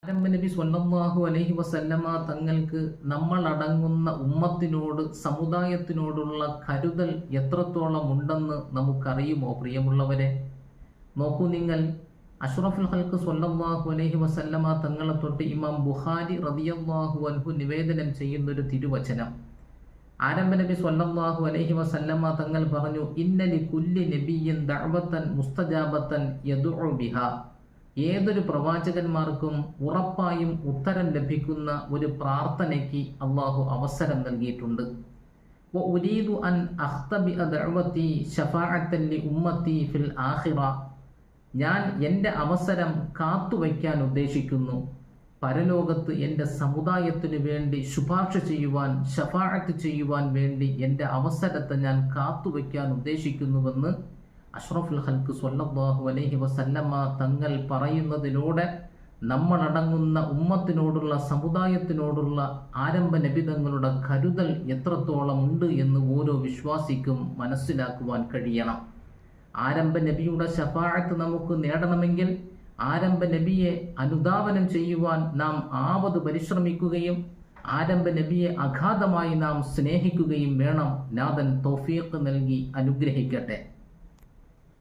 ആരംഭ നബി സ്വല്ലല്ലാഹു അലൈഹി വസല്ലമ തങ്ങൾക്ക് നമ്മളടങ്ങുന്ന ഉമ്മത്തിനോട്, സമുദായത്തിനോടുള്ള കരുതൽ എത്രത്തോളം ഉണ്ടെന്ന് നമുക്കറിയുമോ പ്രിയമുള്ളവരെ? നോക്കൂ നിങ്ങൾ, അഷ്റഫുൽ ഖൽഖ് സ്വല്ലല്ലാഹു അലൈഹി വസല്ലമ തങ്ങളെ തൊട്ട് ഇമാം ബുഖാരി റളിയല്ലാഹു അൻഹു നിവേദനം ചെയ്യുന്നൊരു തിരുവചനം. ആരംഭ നബി സ്വല്ലല്ലാഹു അലൈഹി വസല്ലമ തങ്ങൾ പറഞ്ഞു, ഇന്നലി കുല്ലി നബിയ്യിൻ ദഅവതൻ മുസ്തജാബത്തൻ യദ്ഉ ബിഹാ. ഏതൊരു പ്രവാചകന്മാർക്കും ഉറപ്പായും ഉത്തരം ലഭിക്കുന്ന ഒരു പ്രാർത്ഥനയ്ക്ക് അള്ളാഹു അവസരം നൽകിയിട്ടുണ്ട്. വഉരീദു അൻ അഖ്തബിഅ ദഅവതി ശഫാഅത്തൻ ലി ഉമ്മത്തി ഫിൽ ആഖിറ. ഞാൻ എൻ്റെ അവസരം കാത്തുവയ്ക്കാൻ ഉദ്ദേശിക്കുന്നു. പരലോകത്ത് എൻ്റെ സമുദായത്തിനു വേണ്ടി ശുപാർശ ചെയ്യുവാൻ, ശഫാഅത്ത് ചെയ്യുവാൻ വേണ്ടി എൻ്റെ അവസരത്തെ ഞാൻ കാത്തുവയ്ക്കാൻ ഉദ്ദേശിക്കുന്നുവെന്ന് അഷ്റഫുൽ ഖൽഖ് സ്വല്ലല്ലാഹു അലൈഹി വസല്ലമ തങ്ങൾ പറയുന്നതിലൂടെ നമ്മളടങ്ങുന്ന ഉമ്മത്തിനോടുള്ള, സമുദായത്തിനോടുള്ള ആരംഭ നബി തങ്ങളുടെ കരുതൽ എത്രത്തോളം ഉണ്ട് എന്ന് ഓരോ വിശ്വാസിക്കും മനസ്സിലാക്കുവാൻ കഴിയണം. ആരംഭ നബിയുടെ ശഫാഅത്ത് നമുക്ക് നേടണമെങ്കിൽ ആരംഭ നബിയെ അനുധാവനം ചെയ്യുവാൻ നാം ആവത് പരിശ്രമിക്കുകയും ആരംഭ നബിയെ അഗാധമായി നാം സ്നേഹിക്കുകയും വേണം. നാഥൻ തൗഫീഖ് നൽകി അനുഗ്രഹിക്കട്ടെ.